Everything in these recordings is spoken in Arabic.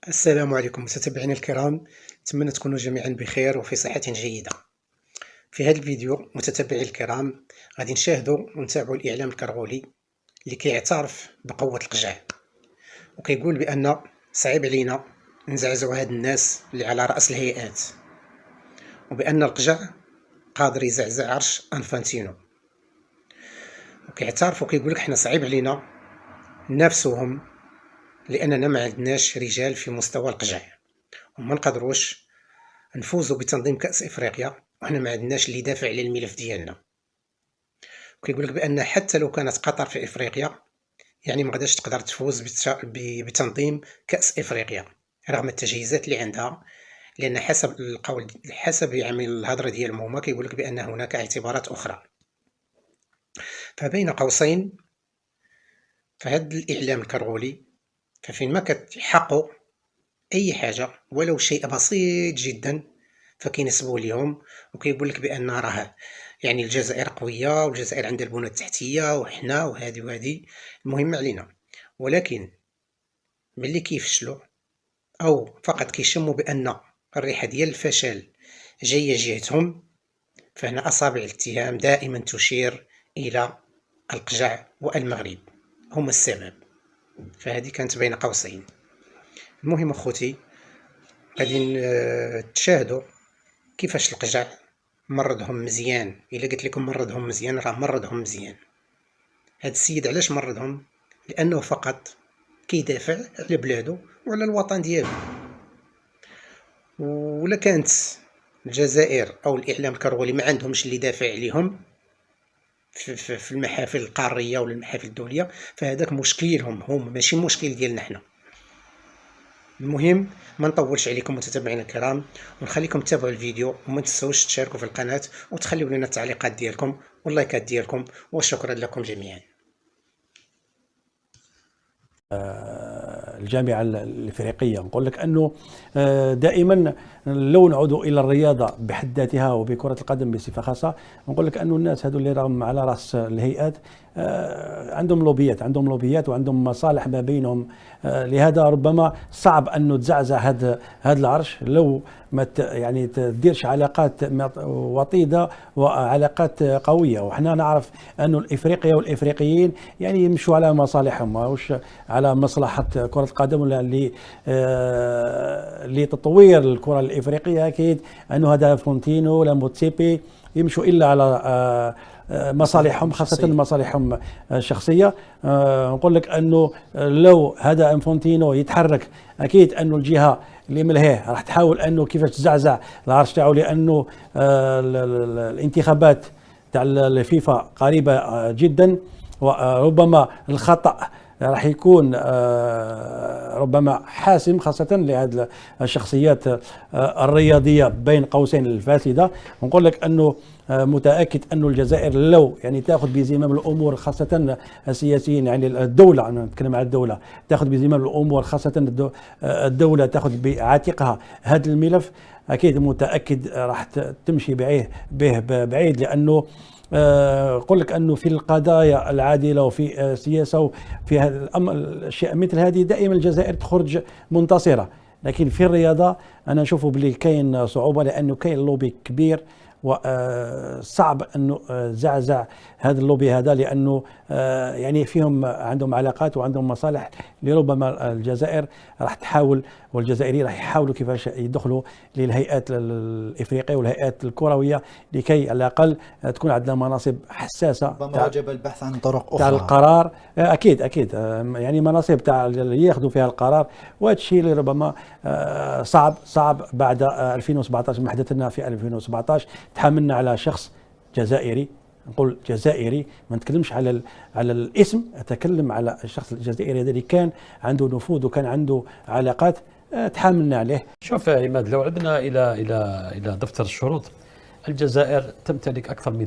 السلام عليكم متابعينا الكرام، نتمنى تكونوا جميعا بخير وفي صحة جيدة. في هذا الفيديو متابعي الكرام غادي نشاهدوا ونتابعوا الإعلام الكرغولي اللي كيعترف بقوة القجع وكيقول بأن صعيب علينا نزعزعوا هاد الناس اللي على رأس الهيئات، وبأن القجع قادر يزعزع عرش أنفانتينو، وكيعترف وكيقول لك حنا صعيب علينا ننافسوهم لأننا ما عندناش رجال في مستوى القجع، وما نقدروش نفوزوا بتنظيم كأس إفريقيا وحنا ما عندناش اللي يدافع على الملف ديالنا. وكيقول لك بأن حتى لو كانت قطر في إفريقيا يعني ما غاداش تقدر تفوز بتنظيم كأس إفريقيا رغم التجهيزات اللي عندها، لأن حسب القول حسب يعني الهضرة ديالهم هما كيقول لك بأن هناك اعتبارات أخرى. فبين قوسين فهاد الإعلام الكرغولي ففين ما كتحقوا أي حاجة ولو شيء بسيط جدا فكينسبوه ليهم وكيقول لك بأن راه يعني الجزائر قوية والجزائر عندها البنى التحتية وحنا وهذه المهمة علينا، ولكن ملي كيفشلوا أو فقط كيشموا بأن الريحة ديال الفشل جاية جهتهم، فهنا أصابع الاتهام دائما تشير إلى القجع والمغرب هما السبب. فهذه كانت بين قوسين. المهم أخوتي غادي تشاهدوا كيفاش القجع مرضهم مزيان. إلا قلت لكم مرضهم مزيان راه مرضهم مزيان. هاد السيد علاش مرضهم؟ لأنه فقط كيدافع على بلادو وعلى الوطن ديالو. ولا كانت الجزائر أو الإعلام الكرغولي ما عندهمش اللي دافع عليهم في المحافل القارية ولا المحافل الدولية، فهذاك مشكلهم هم ماشي مشكل ديالنا حنا. المهم ما نطولش عليكم متابعينا الكرام ونخليكم تتابعوا الفيديو وما تنسوش تشاركوا في القناة وتخليوا لنا التعليقات ديالكم واللايكات ديالكم، وشكرا لكم جميعا. الجامعة الإفريقية نقول لك أنه دائما لو نعود إلى الرياضة بحد ذاتها وبكرة القدم بصفة خاصة، نقول لك أنه الناس هذو اللي راهم على رأس الهيئات عندهم لوبيات وعندهم مصالح ما بينهم. لهذا ربما صعب أنه تزعزع هذا العرش لو ما يعني تديرش علاقات وطيدة وعلاقات قوية. وحنا نعرف أنه الإفريقيا والإفريقيين يعني يمشوا على مصالحهم ماهوش على مصلحة كرة القدم ولا لتطوير الكرة الإفريقية. أكيد أنه هذا فونتينو ولا موتسيبي يمشوا إلا على مصالحهم، خاصة مصالحهم الشخصية. نقول لك أنه لو هذا انفونتينو يتحرك أكيد أنه الجهة اللي ملهيه راح تحاول أنه كيفاش تزعزع العرش تاعو، لأنه الانتخابات تاع الفيفا قريبة جدا، وربما الخطأ راح يكون ربما حاسم خاصة لهذه الشخصيات الرياضية بين قوسين الفاسدة. نقول لك أنه متأكد أن الجزائر لو يعني تأخذ بزمام الأمور خاصة السياسيين، يعني الدولة، أنا نتكلم عن الدولة، تأخذ بزمام الأمور خاصة الدولة تأخذ بعاتقها هذا الملف، أكيد متأكد راح تمشي به بعيد. لأنه أقول لك أنه في القضايا العادلة وفي السياسة وفي الأشياء مثل هذه دائما الجزائر تخرج منتصرة، لكن في الرياضة أنا أشوفه بلي كاين صعوبة، لأنه كاين لوبي كبير وصعب أنه زعزع هذا اللوبي هذا، لأنه يعني فيهم عندهم علاقات وعندهم مصالح لربما الجزائر راح تحاول والجزائريين راح يحاولوا كيفاش يدخلوا للهيئات الإفريقية والهيئات الكروية لكي على الأقل تكون عندنا مناصب حساسة. ربما وجب البحث عن طرق أخرى تاع القرار. أكيد يعني مناصب تاع اللي ياخذوا فيها القرار، وهذا الشيء اللي ربما صعب بعد 2017 ما حدث لنا في 2017. تحملنا على شخص جزائري، نقول جزائري ما نتكلمش على الاسم، اتكلم على الشخص الجزائري الذي كان عنده نفوذ وكان عنده علاقات، تحاملنا عليه. شوف يا عماد، لو عدنا الى دفتر الشروط، الجزائر تمتلك اكثر من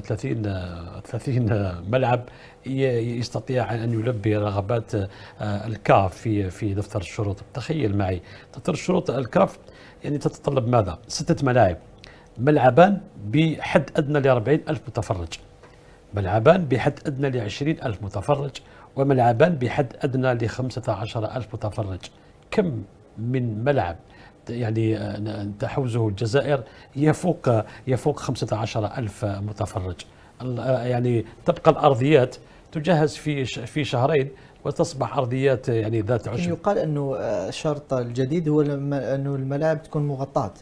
30 ملعب يستطيع ان يلبي رغبات الكاف في دفتر الشروط. تخيل معي دفتر الشروط الكاف يعني تتطلب ماذا؟ 6 ملاعب، ملعبان بحد أدنى ل40,000 متفرج، ملعبان بحد أدنى ل20,000 متفرج، وملعبان بحد أدنى ل15,000 متفرج. كم من ملعب يعني تحوزه الجزائر يفوق 15 ألف متفرج. يعني تبقى الأرضيات تجهز في شهرين وتصبح أرضيات يعني ذات عشب. يقال أنه الشرط الجديد هو أنه الملاعب تكون مغطاة.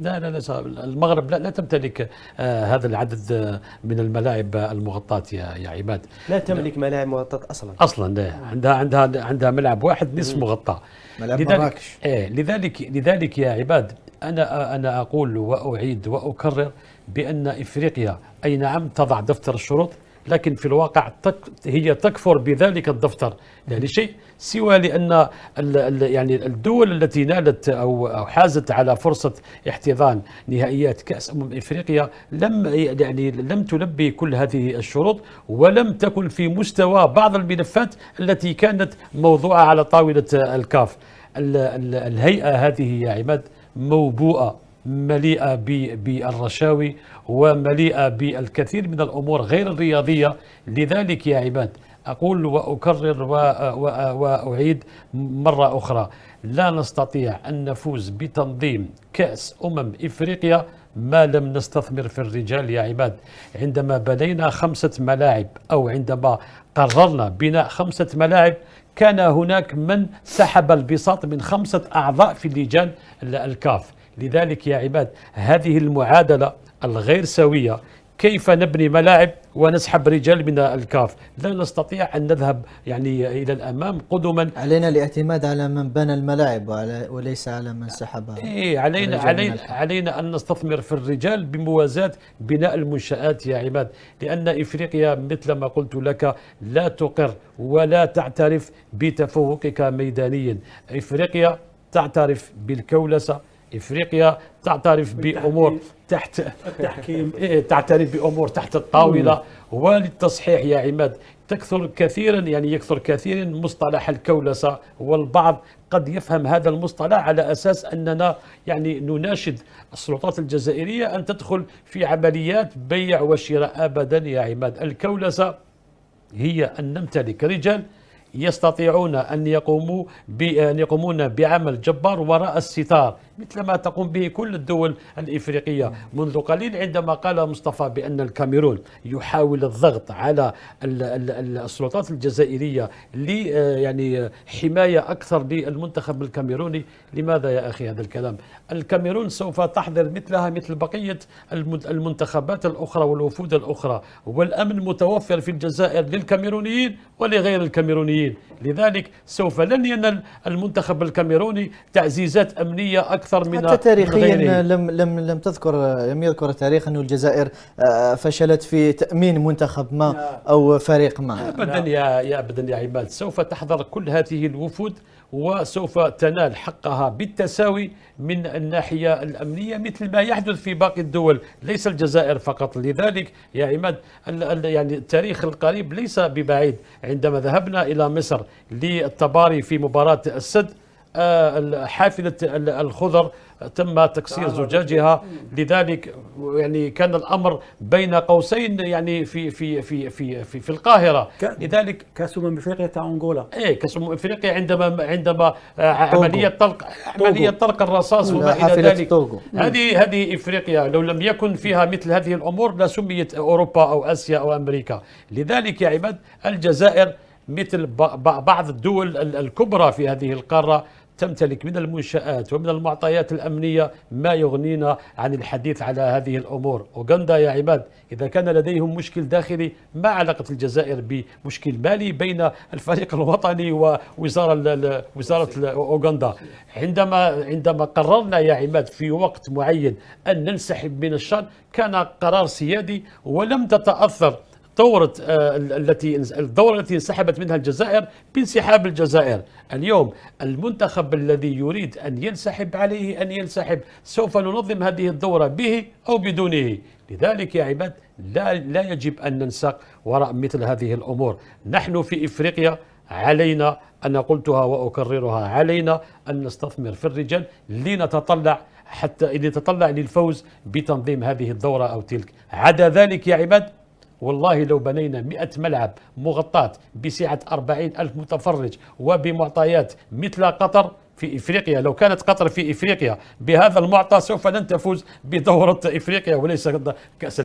لا المغرب لا تمتلك هذا العدد من الملاعب المغطاة يا عماد. لا تملك ملاعب مغطاة اصلا. لا، عندها ملعب واحد نصف مغطى. ملعب مراكش. لذلك يا عباد انا اقول واعيد واكرر بان افريقيا اي نعم تضع دفتر الشروط، لكن في الواقع هي تكفر بذلك الدفتر، لا لشيء سوى لأن يعني الدول التي نالت أو حازت على فرصة احتضان نهائيات كأس إفريقيا لم تلبي كل هذه الشروط، ولم تكن في مستوى بعض الملفات التي كانت موضوعة على طاولة الكاف. الهيئة هذه يا عماد موبوءة، مليئة بالرشاوي ومليئة بالكثير من الأمور غير الرياضية. لذلك يا عباد أقول وأكرر وأعيد مرة أخرى، لا نستطيع أن نفوز بتنظيم كأس إفريقيا ما لم نستثمر في الرجال يا عباد. عندما بنينا 5 ملاعب أو عندما قررنا بناء 5 ملاعب كان هناك من سحب البساط من 5 أعضاء في لجان الكاف. لذلك يا عباد هذه المعادلة الغير سوية، كيف نبني ملاعب ونسحب رجال من الكاف؟ لا نستطيع أن نذهب يعني إلى الأمام قدما. علينا الاعتماد على من بنى الملاعب وليس على من سحبها. علينا أن نستثمر في الرجال بموازاة بناء المنشآت يا عباد، لأن إفريقيا مثل ما قلت لك لا تقر ولا تعترف بتفوقك ميدانيا. إفريقيا تعترف بالكولسة، إفريقيا تعترف بأمور تحت التحكيم، تعترف بأمور تحت الطاولة. وللتصحيح يا عماد يكثر كثيرا مصطلح الكولسة، والبعض قد يفهم هذا المصطلح على أساس أننا يعني نناشد السلطات الجزائرية أن تدخل في عمليات بيع وشراء. أبدا يا عماد، الكولسة هي أن نمتلك رجال يستطيعون أن يقومون بعمل جبار وراء الستار، مثل ما تقوم به كل الدول الإفريقية. منذ قليل عندما قال مصطفى بأن الكاميرون يحاول الضغط على السلطات الجزائرية يعني حماية أكثر للمنتخب الكاميروني، لماذا يا أخي هذا الكلام؟ الكاميرون سوف تحضر مثلها مثل بقية المنتخبات الأخرى والوفود الأخرى، والأمن متوفر في الجزائر للكاميرونيين ولغير الكاميرونيين. لذلك سوف لن ينال المنتخب الكاميروني تعزيزات أمنية أكثر من حتى تاريخيا لم يذكر التاريخ أن الجزائر فشلت في تأمين منتخب ما أو فريق ما. أبدا يا عباد، سوف تحضر كل هذه الوفود وسوف تنال حقها بالتساوي من الناحية الأمنية مثل ما يحدث في باقي الدول، ليس الجزائر فقط. لذلك يا عماد يعني التاريخ القريب ليس ببعيد. عندما ذهبنا إلى مصر للتباري في مباراة السد، حافلة الخضر تم تكسير زجاجها. لذلك يعني كان الأمر بين قوسين يعني في القاهرة. لذلك كأس افريقيا تاع انغولا، كأس افريقيا عندما عملية طلق الرصاص وما الى ذلك. هذه افريقيا لو لم يكن فيها مثل هذه الامور لسميت اوروبا او اسيا او امريكا. لذلك يا عباد الجزائر مثل بعض الدول الكبرى في هذه القارة تمتلك من المنشآت ومن المعطيات الأمنية ما يغنينا عن الحديث على هذه الأمور. أوغندا يا عباد إذا كان لديهم مشكل داخلي، ما علاقة الجزائر بمشكل مالي بين الفريق الوطني ووزارة أوغندا؟ عندما قررنا يا عباد في وقت معين أن ننسحب من الشان كان قرار سيادي ولم تتأثر الدورة التي انسحبت منها الجزائر بانسحاب الجزائر. اليوم المنتخب الذي يريد أن ينسحب عليه أن ينسحب، سوف ننظم هذه الدورة به أو بدونه. لذلك يا عباد لا يجب أن ننساق وراء مثل هذه الأمور. نحن في إفريقيا علينا، أنا قلتها وأكررها، علينا أن نستثمر في الرجال لنتطلع للفوز بتنظيم هذه الدورة أو تلك. عدا ذلك يا عباد والله لو بنينا 100 ملعب مغطاة بسعة 40,000 متفرج وبمعطيات مثل قطر في إفريقيا، لو كانت قطر في إفريقيا بهذا المعطى سوف لن تفوز بدورة إفريقيا وليس كأس